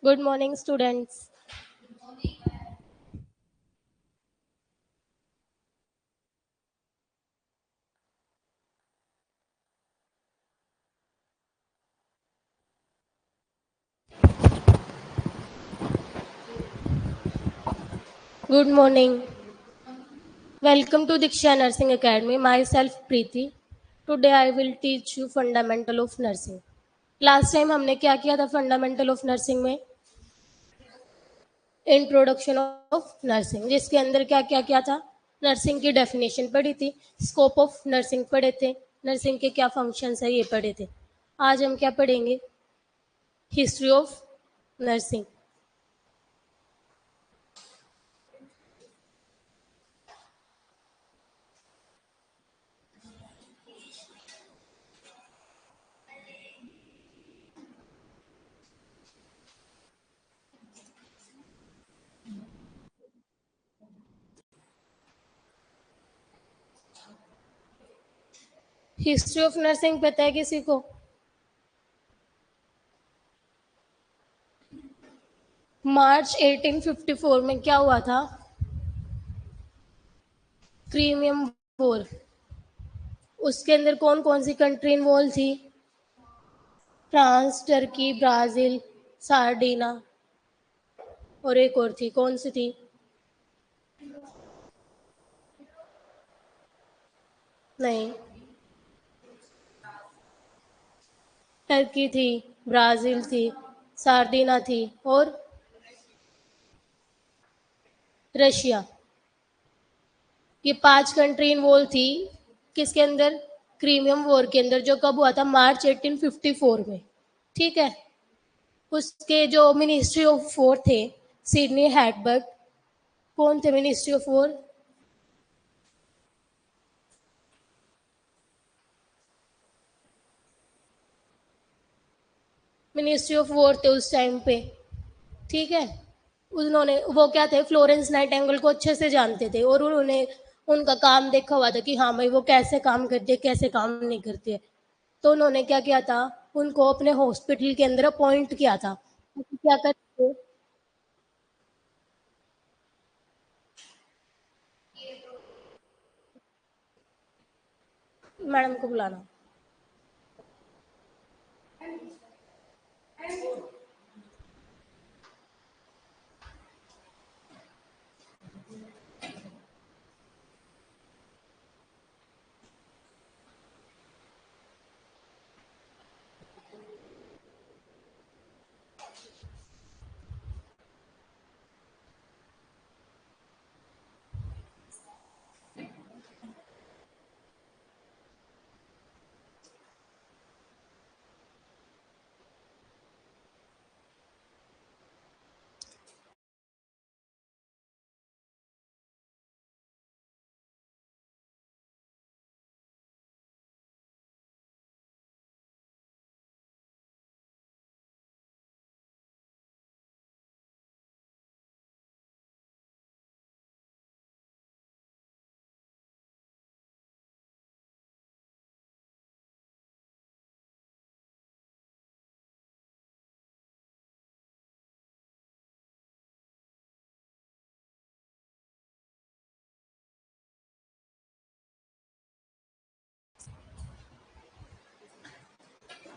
Good morning, students. Good morning. Welcome to Diksha Nursing Academy. Myself Preeti. Today I will teach you fundamental of nursing. Last time हमने क्या किया था fundamental of nursing में? Introduction of nursing, जिसके अंदर क्या क्या क्या था? नर्सिंग की डेफिनेशन पढ़ी थी, स्कोप ऑफ नर्सिंग पढ़े थे, नर्सिंग के क्या फंक्शंस है ये पढ़े थे। आज हम क्या पढ़ेंगे? History of nursing. History of nursing पता है किसी को? मार्च 1854 में क्या हुआ था? क्रीमियम वॉर। उसके अंदर कौन कौन सी कंट्री इन्वॉल्व थी? फ्रांस, टर्की, ब्राजील, सार्डिना और एक और थी, कौन सी थी? नहीं, टर्की थी, ब्राजील थी, सार्डिना थी और रशिया। ये 5 कंट्री इन्वॉल्व थी किसके अंदर? क्रीमियम वॉर के अंदर, जो कब हुआ था? मार्च 1854 में। ठीक है। उसके जो मिनिस्ट्री ऑफ वॉर थे, सिडनी हैडबर्ग। कौन थे ministry of war? Ministry of war थे उस टाइम पे। ठीक है। उन्होंने वो क्या थे, फ्लोरेंस नाइटिंगेल को अच्छे से जानते थे और उन्होंने उनका काम देखा हुआ था कि हाँ भाई वो कैसे काम करते हैं, कैसे काम नहीं करते। तो उन्होंने क्या किया था, उनको अपने हॉस्पिटल के अंदर अपॉइंट किया था। क्या करते? मैडम को बुलाना।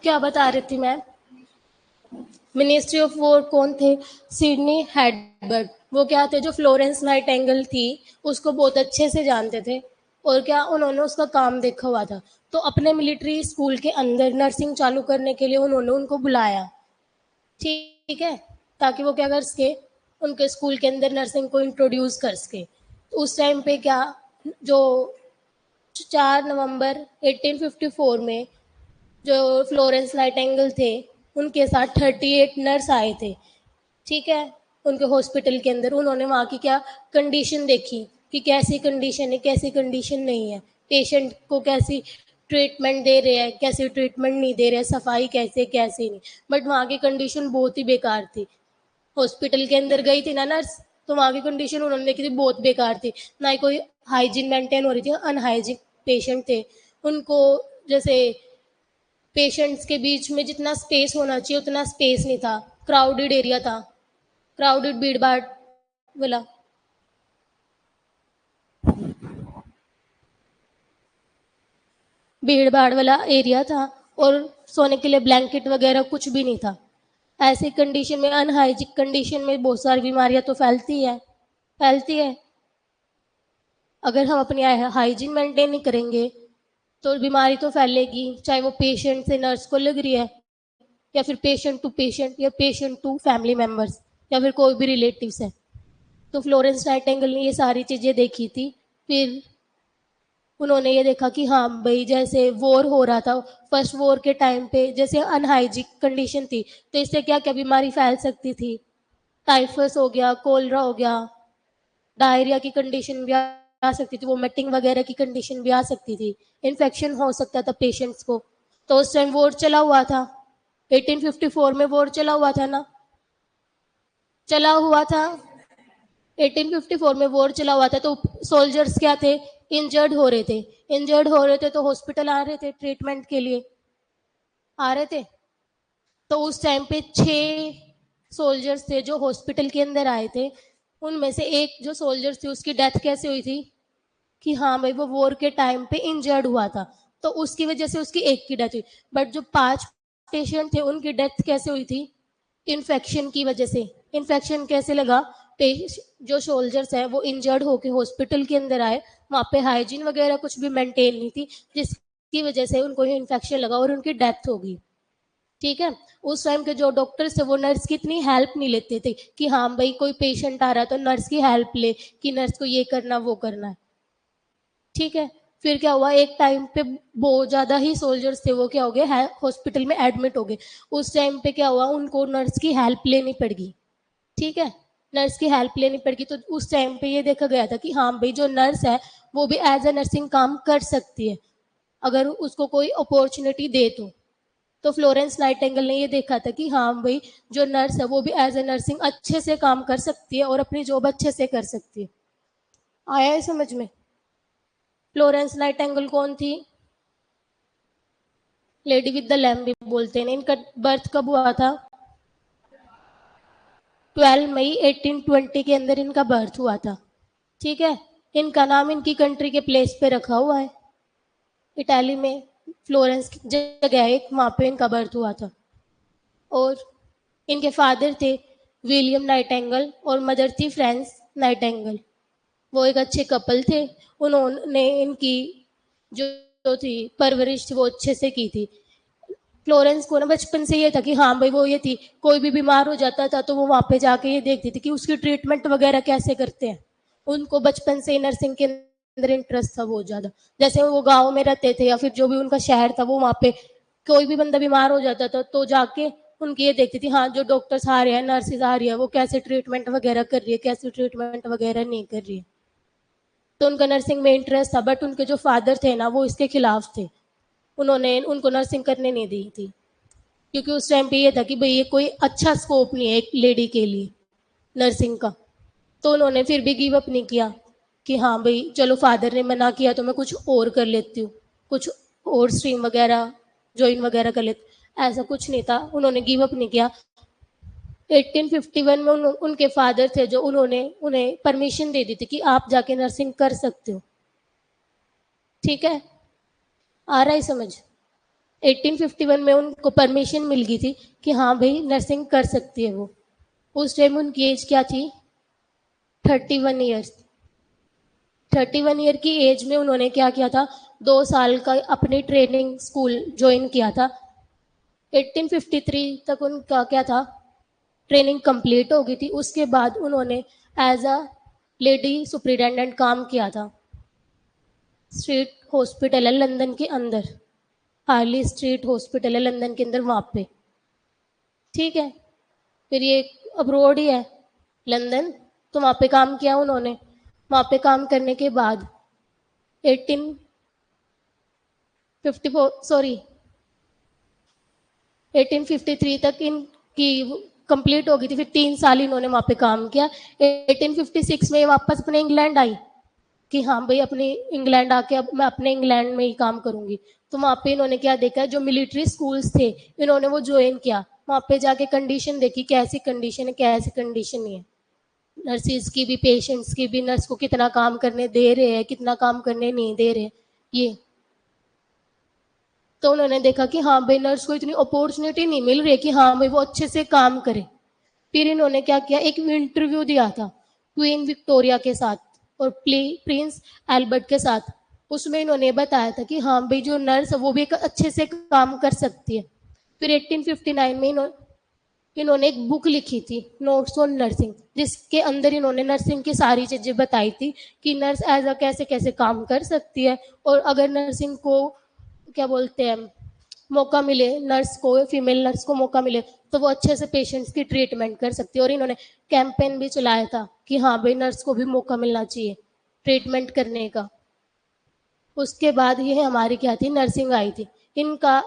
क्या बता रही थी मैं? मिनिस्ट्री ऑफ वॉर कौन थे? सिडनी हैडबर्ग। वो क्या थे, जो फ्लोरेंस नाइटिंगेल थी उसको बहुत अच्छे से जानते थे और क्या उन्होंने उसका काम देखा हुआ था। तो अपने मिलिट्री स्कूल के अंदर नर्सिंग चालू करने के लिए उन्होंने उनको बुलाया। ठीक है। ताकि वो क्या कर सके, उनके स्कूल के अंदर नर्सिंग को इंट्रोड्यूस कर सके। तो उस टाइम पे क्या, जो 4 नवंबर 1854 में जो फ्लोरेंस नाइटिंगेल थे, उनके साथ 38 नर्स आए थे। ठीक है। उनके हॉस्पिटल के अंदर उन्होंने वहाँ की क्या कंडीशन देखी कि कैसी कंडीशन है, कैसी कंडीशन नहीं है, पेशेंट को कैसी ट्रीटमेंट दे रहे हैं, कैसी ट्रीटमेंट नहीं दे रहे हैं, सफाई कैसे कैसी नहीं। बट वहाँ की कंडीशन बहुत ही बेकार थी। हॉस्पिटल के अंदर गई थी ना नर्स, तो वहाँ की कंडीशन उन्होंने देखी थी, बहुत बेकार थी। ना ही कोई हाइजीन मेंटेन हो रही थी, अनहाइजीन पेशेंट थे। उनको जैसे पेशेंट्स के बीच में जितना स्पेस होना चाहिए उतना स्पेस नहीं था। क्राउडेड एरिया था, क्राउडेड भीड़ भाड़ वाला। भीड़ भाड़ वाला एरिया था और सोने के लिए ब्लैंकेट वगैरह कुछ भी नहीं था। ऐसी कंडीशन में, अनहाइजीनिक कंडीशन में बहुत सारी बीमारियां तो फैलती है। अगर हम अपनी हाइजीन मेंटेन नहीं करेंगे तो बीमारी तो फैलेगी, चाहे वो पेशेंट से नर्स को लग रही है, या फिर पेशेंट टू पेशेंट, या पेशेंट टू फैमिली मेंबर्स, या फिर कोई भी रिलेटिव्स है। तो फ्लोरेंस नाइटिंगेल ने ये सारी चीजें देखी थी। फिर उन्होंने ये देखा कि हाँ भाई, जैसे वॉर हो रहा था, फर्स्ट वॉर के टाइम पे जैसे अनहाइजीनिक कंडीशन थी, तो इससे क्या क्या बीमारी फैल सकती थी। टाइफस हो गया, कोलरा हो गया, डायरिया की कंडीशन भी आ सकती थी, वोमिटिंग वगैरह की कंडीशन भी आ सकती थी, इन्फेक्शन हो सकता था पेशेंट्स को। तो उस टाइम वॉर चला हुआ था, 1854 में वॉर चला हुआ था ना, चला हुआ था। 1854 में वॉर चला हुआ था, तो सोल्जर्स क्या थे, इंजर्ड हो रहे थे तो हॉस्पिटल आ रहे थे ट्रीटमेंट के लिए, आ रहे थे। तो उस टाइम पे 6 सोल्जर्स थे जो हॉस्पिटल के अंदर आए थे। उनमें से एक जो सोल्जर थी उसकी डेथ कैसे हुई थी कि हाँ भाई वो वॉर के टाइम पे इंजर्ड हुआ था, तो उसकी वजह से उसकी एक की डेथ हुई। बट जो 5 पेशेंट थे उनकी डेथ कैसे हुई थी, इन्फेक्शन की वजह से। इन्फेक्शन कैसे लगा, जो सोल्जर्स हैं वो इंजर्ड होके हॉस्पिटल के अंदर आए, वहाँ पे हाइजीन वगैरह कुछ भी मेंटेन नहीं थी, जिसकी वजह से उनको इन्फेक्शन लगा और उनकी डेथ हो गई। ठीक है। उस टाइम के जो डॉक्टर्स थे वो नर्स की इतनी हेल्प नहीं लेते थे कि हाँ भाई कोई पेशेंट आ रहा है तो नर्स की हेल्प ले, कि नर्स को ये करना वो करना है। ठीक है। फिर क्या हुआ, एक टाइम पे बहुत ज्यादा ही सोल्जर्स थे, वो क्या हो गए, हॉस्पिटल में एडमिट हो गए। उस टाइम पे क्या हुआ, उनको नर्स की हेल्प लेनी पड़गी। ठीक है। नर्स की हेल्प लेनी पड़गी, तो उस टाइम पे ये देखा गया था कि हाँ भाई जो नर्स है वो भी एज ए नर्सिंग काम कर सकती है, अगर उसको कोई अपॉर्चुनिटी दे तो फ्लोरेंस नाइटिंगेल ने ये देखा था कि हाँ भाई जो नर्स है वो भी एज ए नर्सिंग अच्छे से काम कर सकती है और अपनी जॉब अच्छे से कर सकती है। आया है समझ में। फ्लोरेंस नाइटिंगेल कौन थी, लेडी विद द लैम्प भी बोलते हैं। इनका बर्थ कब हुआ था, 12 मई 1820 के अंदर इनका बर्थ हुआ था। ठीक है। इनका नाम इनकी कंट्री के प्लेस पे रखा हुआ है, इटाली में फ्लोरेंस जगह है एक, वहां पे इनका बर्थ हुआ था। और इनके फादर थे विलियम नाइटिंगेल और मदर थी फ्रांस नाइटिंगेल। वो एक अच्छे कपल थे। उन्होंने इनकी जो जो थी परवरिश थी वो अच्छे से की थी। फ्लोरेंस को ना बचपन से ये था कि हाँ भाई वो ये थी, कोई भी बीमार हो जाता था तो वो वहां पे जाके ये देखती थी कि उसकी ट्रीटमेंट वगैरह कैसे करते हैं। उनको बचपन से ही नर्सिंग के अंदर इंटरेस्ट था बहुत ज्यादा। जैसे वो गाँव में रहते थे या फिर जो भी उनका शहर था, वो वहाँ पे कोई भी बंदा बीमार हो जाता था तो जाके उनकी ये देखती थी, हाँ जो डॉक्टर्स आ रहे हैं, नर्सेज आ रही है, वो कैसे ट्रीटमेंट वगैरह कर रही है, कैसे ट्रीटमेंट वगैरह नहीं कर रही है। तो उनका नर्सिंग में इंटरेस्ट था। बट उनके जो फादर थे ना वो इसके खिलाफ थे, उन्होंने उनको नर्सिंग करने नहीं दी थी, क्योंकि उस टाइम पे ये था कि भाई ये कोई अच्छा स्कोप नहीं है एक लेडी के लिए नर्सिंग का। तो उन्होंने फिर भी गिव अप नहीं किया कि हाँ भाई चलो फादर ने मना किया तो मैं कुछ और कर लेती हूँ, कुछ और स्ट्रीम वगैरह ज्वाइन वगैरह कर लेती। ऐसा कुछ नहीं था, उन्होंने गिव अप नहीं किया। 1851 में उनके फादर थे जो उन्होंने उन्हें परमिशन दे दी थी कि आप जाके नर्सिंग कर सकते हो। ठीक है। आ रहा है समझ। 1851 में उनको परमिशन मिल गई थी कि हाँ भाई नर्सिंग कर सकती है वो। उस टाइम उनकी एज क्या थी, 31 ईयर्स। 31 ईयर की एज में उन्होंने क्या किया था, 2 साल का अपनी ट्रेनिंग स्कूल ज्वाइन किया था। 1853 तक उनका क्या था, ट्रेनिंग कंप्लीट हो गई थी। उसके बाद उन्होंने एज अ लेडी सुप्रिटेंडेंट काम किया था। स्ट्रीट हॉस्पिटल है लंदन के अंदर, हार्ली स्ट्रीट हॉस्पिटल है लंदन के अंदर, वहां पे। ठीक है। फिर ये अब्रोड ही है लंदन, तो वहां पे काम किया उन्होंने। वहां पे काम करने के बाद 1854 सॉरी 1853 तक इनकी कंप्लीट हो गई थी। फिर 3 साल इन्होंने वहां पे काम किया। 1856 में वापस अपने इंग्लैंड आई कि हाँ भाई अपने इंग्लैंड आके अब मैं अपने इंग्लैंड में ही काम करूंगी। तो वहां पे इन्होंने क्या देखा, जो मिलिट्री स्कूल्स थे इन्होंने वो ज्वाइन किया। वहाँ पे जाके कंडीशन देखी, कैसी कंडीशन है कैसी कंडीशन नहीं है, नर्सिस की भी पेशेंट्स की भी, नर्स को कितना काम करने दे रहे हैं कितना काम करने नहीं दे रहे ये। तो उन्होंने देखा कि हाँ भाई नर्स को इतनी अपॉर्चुनिटी नहीं मिल रही कि हाँ भाई वो अच्छे से काम करे। फिर इन्होंने क्या किया, एक इंटरव्यू दिया था क्वीन विक्टोरिया के साथ और प्रिंस एल्बर्ट के साथ। उसमें इन्होंने बताया था कि हाँ भाई जो नर्स है वो भी एक अच्छे से काम कर सकती है। फिर 1859 में इन्होंने एक बुक लिखी थी, नोट्स ऑन नर्सिंग, जिसके अंदर इन्होंने नर्सिंग की सारी चीजें बताई थी कि नर्स एज अ कैसे कैसे काम कर सकती है, और अगर नर्सिंग को क्या बोलते हैं मौका मिले, नर्स को फीमेल नर्स को मौका मिले तो वो अच्छे से पेशेंट्स की ट्रीटमेंट कर सकती है। और इन्होंने कैंपेन भी चलाया था कि हाँ भाई नर्स को भी मौका मिलना चाहिए ट्रीटमेंट करने का। उसके बाद ये हमारी क्या थी, नर्सिंग आई थी। इनका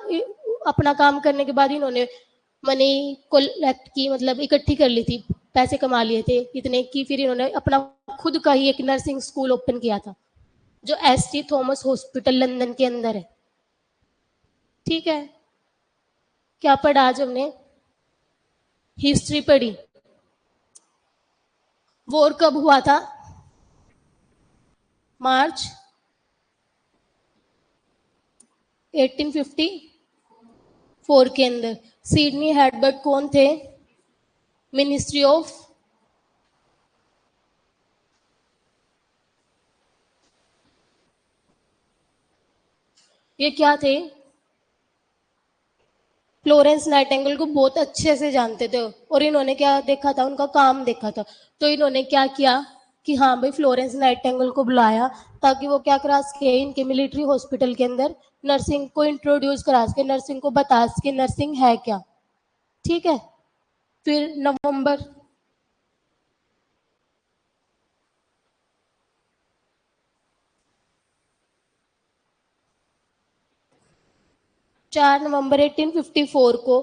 अपना काम करने के बाद इन्होंने मनी कलेक्ट की, मतलब इकट्ठी कर ली थी, पैसे कमा लिए थे इतने की, फिर इन्होंने अपना खुद का ही एक नर्सिंग स्कूल ओपन किया था जो एसटी थॉमस हॉस्पिटल लंदन के अंदर है। ठीक है, क्या पढ़ा आज हमने, हिस्ट्री पढ़ी। वॉर कब हुआ था, मार्च 1854 के अंदर। सिडनी हेडबर्ट कौन थे, मिनिस्ट्री ऑफ, ये क्या थे, फ्लोरेंस नाइटिंगेल को बहुत अच्छे से जानते थे। और इन्होंने क्या देखा था, उनका काम देखा था। तो इन्होंने क्या किया कि हाँ भाई फ्लोरेंस नाइटिंगेल को बुलाया ताकि वो क्या करा सके, इनके मिलिट्री हॉस्पिटल के अंदर नर्सिंग को इंट्रोड्यूस करा सके, नर्सिंग को बता सके नर्सिंग है क्या। ठीक है, फिर नवंबर 4 नवंबर 1854 को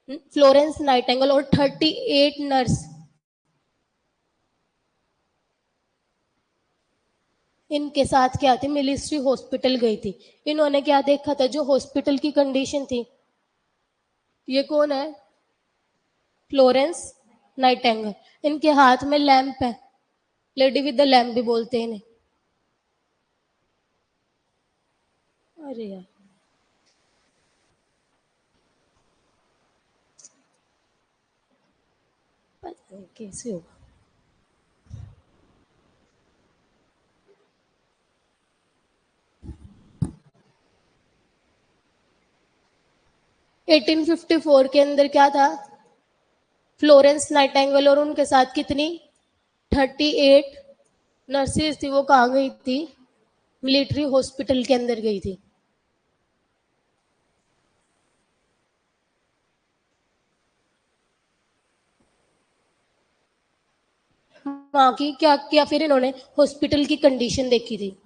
फ्लोरेंस नाइटिंगेल और 38 नर्स इनके साथ क्या थी, मिलिट्री हॉस्पिटल गई थी। इन्होंने क्या देखा था, जो हॉस्पिटल की कंडीशन थी, ये कौन है, फ्लोरेंस नाइटिंगेल। इनके हाथ में लैंप है, लेडी विद द लैंप भी बोलते हैं इन्हें। अरे यार, पता नहीं कैसे होगा। 1854 के अंदर क्या था, फ्लोरेंस नाइटिंगेल और उनके साथ कितनी 38 नर्सेज थी, वो कहाँ गई थी, मिलिट्री हॉस्पिटल के अंदर गई थी। वहां की क्या किया, फिर इन्होंने हॉस्पिटल की कंडीशन देखी थी।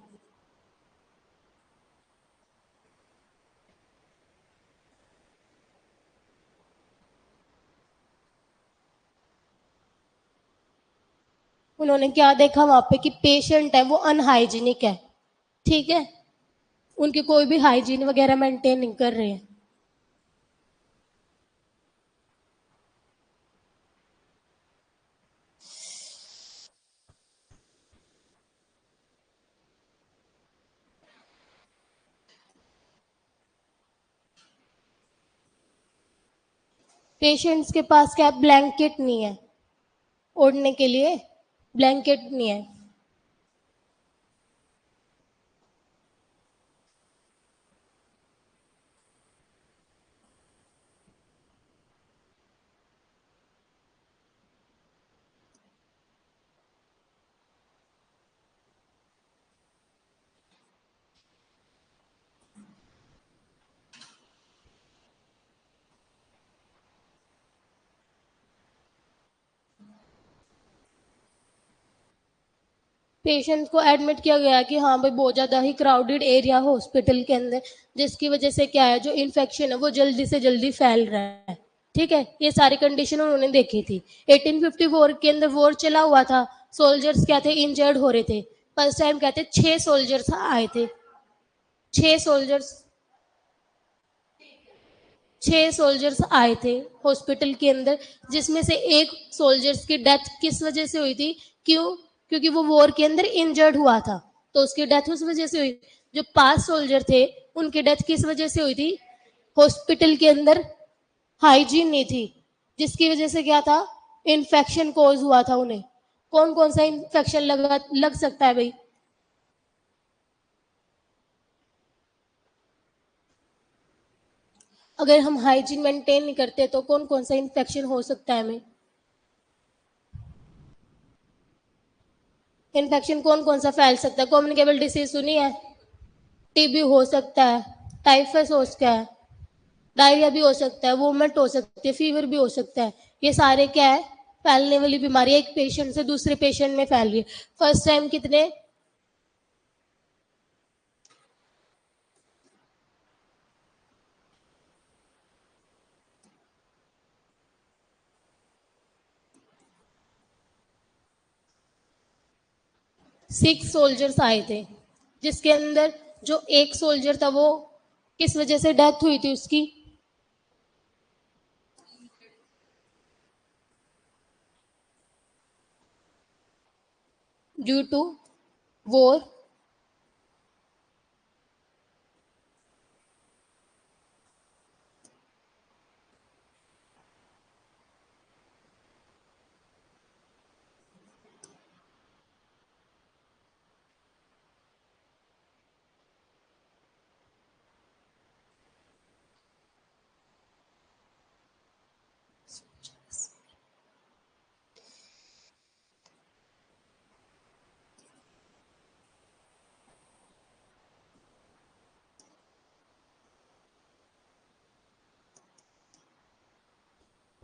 उन्होंने क्या देखा वहां पे कि पेशेंट है वो अनहाइजीनिक है। ठीक है, उनकी कोई भी हाइजीन वगैरह मेंटेन नहीं कर रहे हैं। पेशेंट्स के पास क्या ब्लैंकेट नहीं है, ओढ़ने के लिए ब्लैंकेट नहीं है। पेशेंट को एडमिट किया गया कि हाँ भाई बहुत ज़्यादा ही क्राउडेड एरिया हॉस्पिटल के अंदर, जिसकी वजह से क्या है, जो इन्फेक्शन है वो जल्दी से जल्दी फैल रहा है। ठीक है, ये सारी कंडीशन उन्होंने देखी थी। 1854 के अंदर वॉर चला हुआ था, सोल्जर्स क्या थे, इंजर्ड हो रहे थे। फर्स्ट टाइम कहते 6 सोल्जर्स आए थे, 6 सोल्जर्स, 6 सोल्जर्स आए थे हॉस्पिटल के अंदर, जिसमें से एक सोल्जर्स की डेथ किस वजह से हुई थी? क्यों? क्योंकि वो वॉर के अंदर इंजर्ड हुआ था, तो उसकी डेथ उस वजह से हुई। जो 5 सोल्जर थे, उनकी डेथ किस वजह से हुई थी? हॉस्पिटल के अंदर हाइजीन नहीं थी, जिसकी वजह से क्या था? इन्फेक्शन कोज हुआ था उन्हें। कौन कौन सा इन्फेक्शन लग सकता है भाई? अगर हम हाइजीन मेंटेन नहीं करते तो कौन कौन सा इन्फेक्शन हो सकता है हमें? इन्फेक्शन कौन कौन सा फैल सकता है? कम्युनिकेबल डिसीज सुनी है? टीबी हो सकता है, टाइफस हो सकता है, डायरिया भी हो सकता है, वोमिट हो सकती है, फीवर भी हो सकता है। ये सारे क्या है? फैलने वाली बीमारी, एक पेशेंट से दूसरे पेशेंट में फैल रही है। फर्स्ट टाइम कितने? 6 सोल्जर्स आए थे, जिसके अंदर जो एक सोल्जर था वो किस वजह से डेथ हुई थी उसकी? Due to war.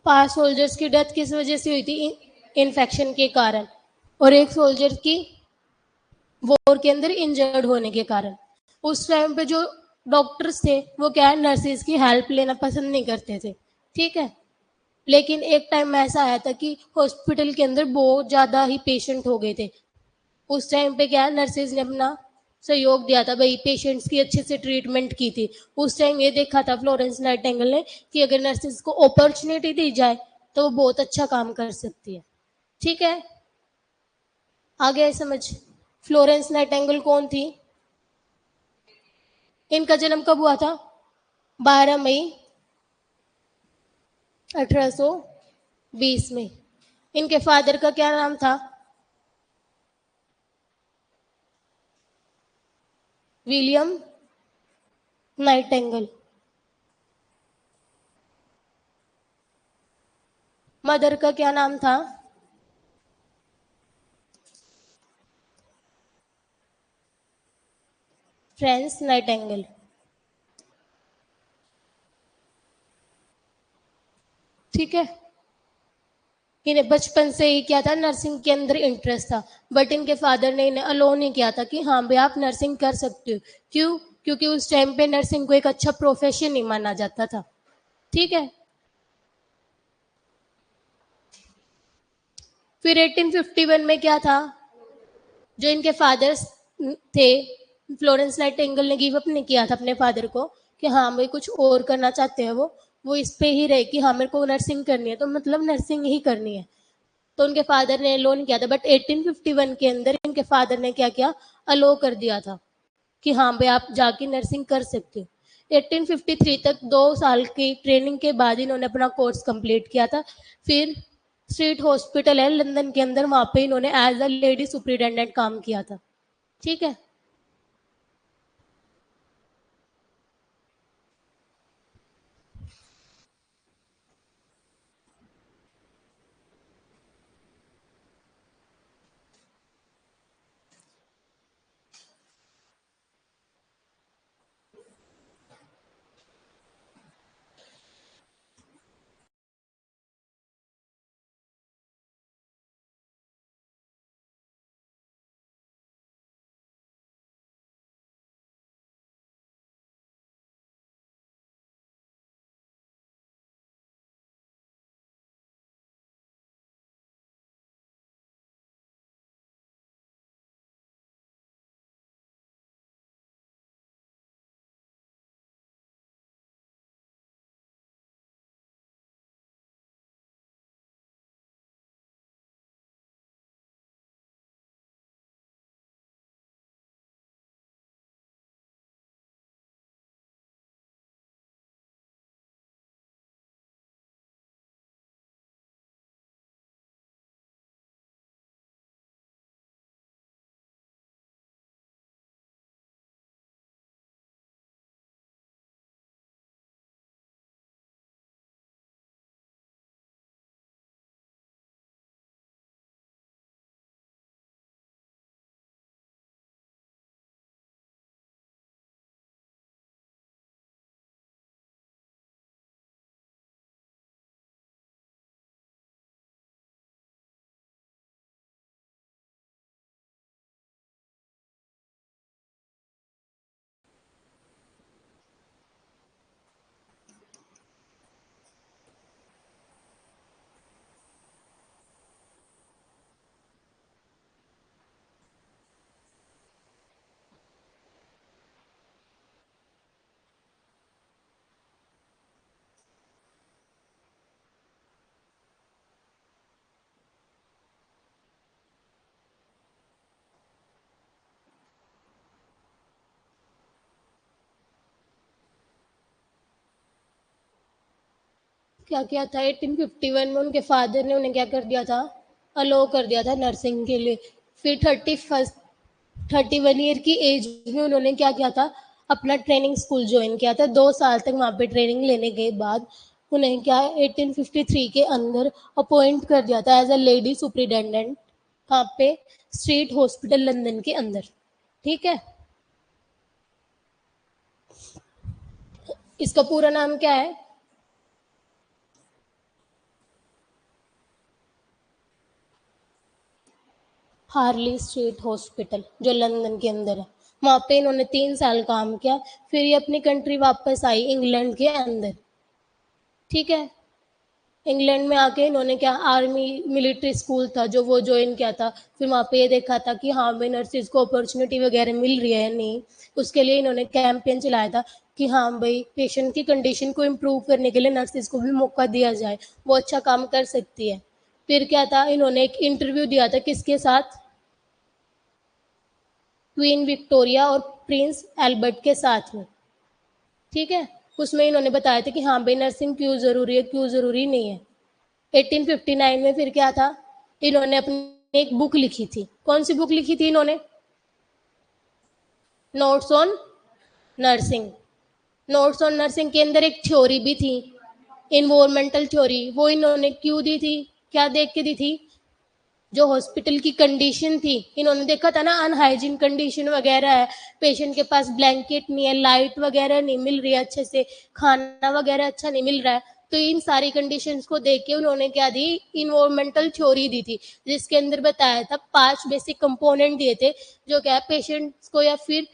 पांच सोल्जर्स की डेथ किस वजह से हुई थी? इन्फेक्शन के कारण। और एक सोल्जर की वॉर के अंदर इंजर्ड होने के कारण। उस टाइम पे जो डॉक्टर्स थे वो क्या है, नर्सेज की हेल्प लेना पसंद नहीं करते थे। ठीक है। लेकिन एक टाइम ऐसा आया था कि हॉस्पिटल के अंदर बहुत ज्यादा ही पेशेंट हो गए थे। उस टाइम पे क्या है, नर्सेज ने अपना सहयोग दिया था भाई, पेशेंट्स की अच्छे से ट्रीटमेंट की थी। उस टाइम ये देखा था फ्लोरेंस नाइटिंगेल ने कि अगर नर्सेज को अपॉर्चुनिटी दी जाए तो वो बहुत अच्छा काम कर सकती है। ठीक है, आ गया है समझ? फ्लोरेंस नाइटिंगेल कौन थी? इनका जन्म कब हुआ था? 12 मई 1820 में। इनके फादर का क्या नाम था? William Nightingale. मदर का क्या नाम था? फ्रेंस नाइटिंगेल। ठीक है। इन्हें बचपन से ही क्या था, नर्सिंग के अंदर इंटरेस्ट था। बट इनके फादर ने इन्हें अलो नहीं किया था कि हाँ भाई आप नर्सिंग कर सकते हो। क्यों? क्योंकि उस टाइम पे नर्सिंग को एक अच्छा प्रोफेशन नहीं माना जाता था। ठीक है। फिर 1851 में क्या था? जो इनके फादर्स थे, फ्लोरेंस नाइटिंगेल ने गिव अप नहीं किया था अपने फादर को कि हाँ भाई कुछ और करना चाहते हैं। वो इस पे ही रहे कि हाँ मेरे को नर्सिंग करनी है तो मतलब नर्सिंग ही करनी है। तो उनके फादर ने लोन किया था, बट 1851 के अंदर इनके फादर ने क्या किया, अलो कर दिया था कि हाँ भाई आप जाके नर्सिंग कर सकते हो। 1853 तक 2 साल की ट्रेनिंग के बाद इन्होंने अपना कोर्स कंप्लीट किया था। फिर स्ट्रीट हॉस्पिटल है लंदन के अंदर, वहां पे इन्होंने एज अ लेडी सुपरिटेंडेंट काम किया था। ठीक है। क्या किया था 1851 में उनके फादर ने उन्हें क्या कर दिया था, अलो कर दिया था नर्सिंग के लिए। फिर 31 ईयर की एज में उन्होंने क्या किया था, अपना ट्रेनिंग स्कूल ज्वाइन किया था। 2 साल तक वहाँ पे ट्रेनिंग लेने के बाद उन्हें क्या 1853 के अंदर अपॉइंट कर दिया था एज अ लेडी सुप्रिटेंडेंट, वहाँ पे स्ट्रीट हॉस्पिटल लंदन के अंदर। ठीक है, इसका पूरा नाम क्या है? हार्ली स्ट्रीट हॉस्पिटल, जो लंदन के अंदर है। वहाँ पे इन्होंने 3 साल काम किया। फिर ये अपनी कंट्री वापस आई इंग्लैंड के अंदर। ठीक है, इंग्लैंड में आके इन्होंने क्या आर्मी मिलिट्री स्कूल था जो वो ज्वाइन किया था। फिर वहाँ पे ये देखा था कि हाँ भाई नर्सिस को अपॉर्चुनिटी वगैरह मिल रही है नहीं। उसके लिए इन्होंने कैंपेन चलाया था कि हाँ भाई पेशेंट की कंडीशन को इम्प्रूव करने के लिए नर्सिस को भी मौका दिया जाए, वो अच्छा काम कर सकती है। फिर क्या था, इन्होंने एक इंटरव्यू दिया था किसके साथ, क्वीन विक्टोरिया और प्रिंस एल्बर्ट के साथ में। ठीक है, उसमें इन्होंने बताया था कि हाँ भाई नर्सिंग क्यों ज़रूरी है, क्यों ज़रूरी नहीं है। 1859 में फिर क्या था, इन्होंने अपनी एक बुक लिखी थी। कौन सी बुक लिखी थी इन्होंने? Notes on nursing. Notes on nursing के अंदर एक थ्योरी भी थी, इन्वायरमेंटल थ्योरी। वो इन्होंने क्यों दी थी, क्या देख के दी थी? जो हॉस्पिटल की कंडीशन थी, इन्होंने देखा था ना अनहाइजीन कंडीशन वगैरह है, पेशेंट के पास ब्लैंकेट नहीं है, लाइट वगैरह नहीं मिल रही है अच्छे से, खाना वगैरह अच्छा नहीं मिल रहा है। तो इन सारी कंडीशंस को देख के उन्होंने क्या दी, इन्वायरमेंटल थ्योरी दी थी, जिसके अंदर बताया था 5 बेसिक कंपोनेंट दिए थे जो क्या पेशेंट्स को या फिर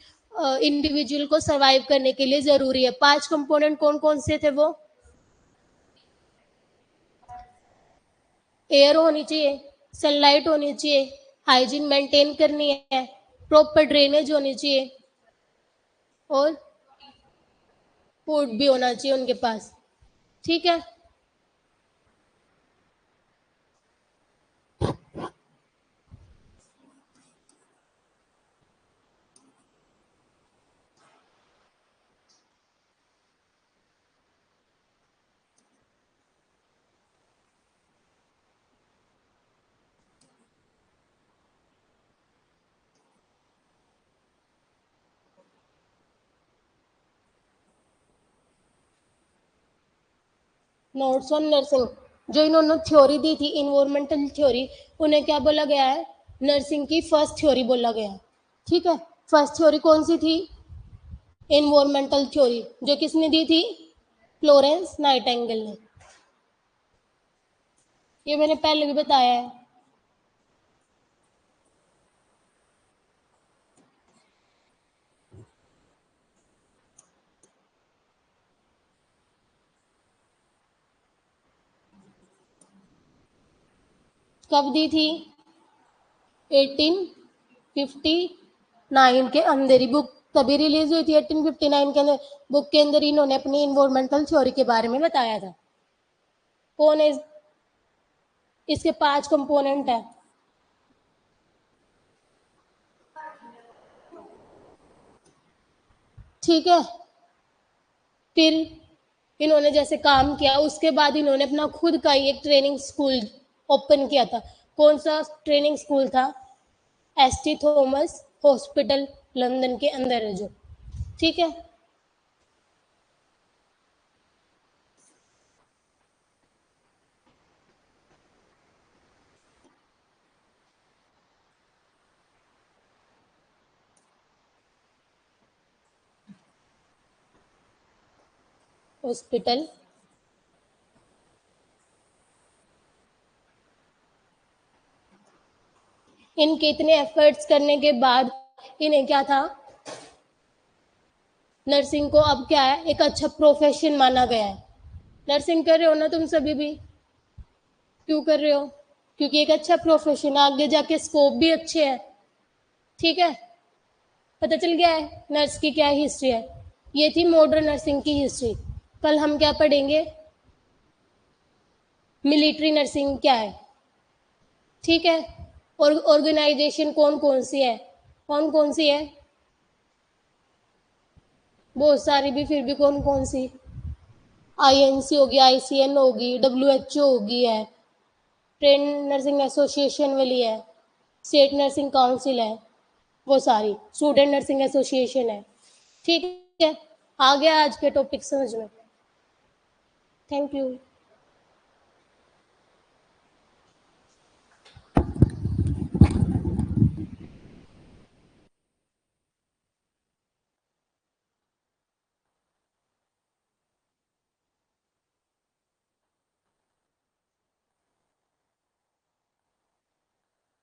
इंडिविजुअल को सर्वाइव करने के लिए जरूरी है। 5 कंपोनेंट कौन कौन से थे वो? एयर होनी चाहिए, सनलाइट होनी चाहिए, हाइजीन मेंटेन करनी है, प्रॉपर ड्रेनेज होनी चाहिए, और फूड भी होना चाहिए उनके पास। ठीक है, नोट्स ऑन नर्सिंग, जो इन्होंने थ्योरी दी थी इन्वायरमेंटल थ्योरी, उन्हें क्या बोला गया है, नर्सिंग की फर्स्ट थ्योरी बोला गया है। ठीक है, फर्स्ट थ्योरी कौन सी थी? इन्वायरमेंटल थ्योरी, जो किसने दी थी? फ्लोरेंस नाइटिंगेल ने। ये मैंने पहले भी बताया है। कब दी थी? 1859 के अंदर ही बुक तभी रिलीज हुई थी। 1859 के अंदर बुक के अंदर इन्होंने अपनी इन्वायरमेंटल थ्योरी के बारे में बताया था। कौन है इसके 5 कंपोनेंट है? ठीक है, फिर इन्होंने जैसे काम किया उसके बाद इन्होंने अपना खुद का ही एक ट्रेनिंग स्कूल ओपन किया था। कौन सा ट्रेनिंग स्कूल था? एसटी थॉमस हॉस्पिटल लंदन के अंदर है जो। ठीक है, हॉस्पिटल इनके इतने एफर्ट्स करने के बाद इन्हें क्या था, नर्सिंग को अब क्या है, एक अच्छा प्रोफेशन माना गया है। नर्सिंग कर रहे हो ना तुम सभी भी? क्यों कर रहे हो? क्योंकि एक अच्छा प्रोफेशन, आगे जाके स्कोप भी अच्छे है। ठीक है, पता चल गया है नर्स की क्या हिस्ट्री है। ये थी मॉडर्न नर्सिंग की हिस्ट्री। कल हम क्या पढ़ेंगे, मिलिट्री नर्सिंग क्या है। ठीक है, और ऑर्गेनाइजेशन कौन कौन सी है, कौन कौन सी है? बहुत सारी भी, फिर भी कौन कौन सी? INC होगी, ICN होगी, WHO होगी है, ट्रेन नर्सिंग एसोसिएशन वाली है, स्टेट नर्सिंग काउंसिल है, वो सारी, स्टूडेंट नर्सिंग एसोसिएशन है। ठीक है, आ गया आज के टॉपिक समझ में। Thank you.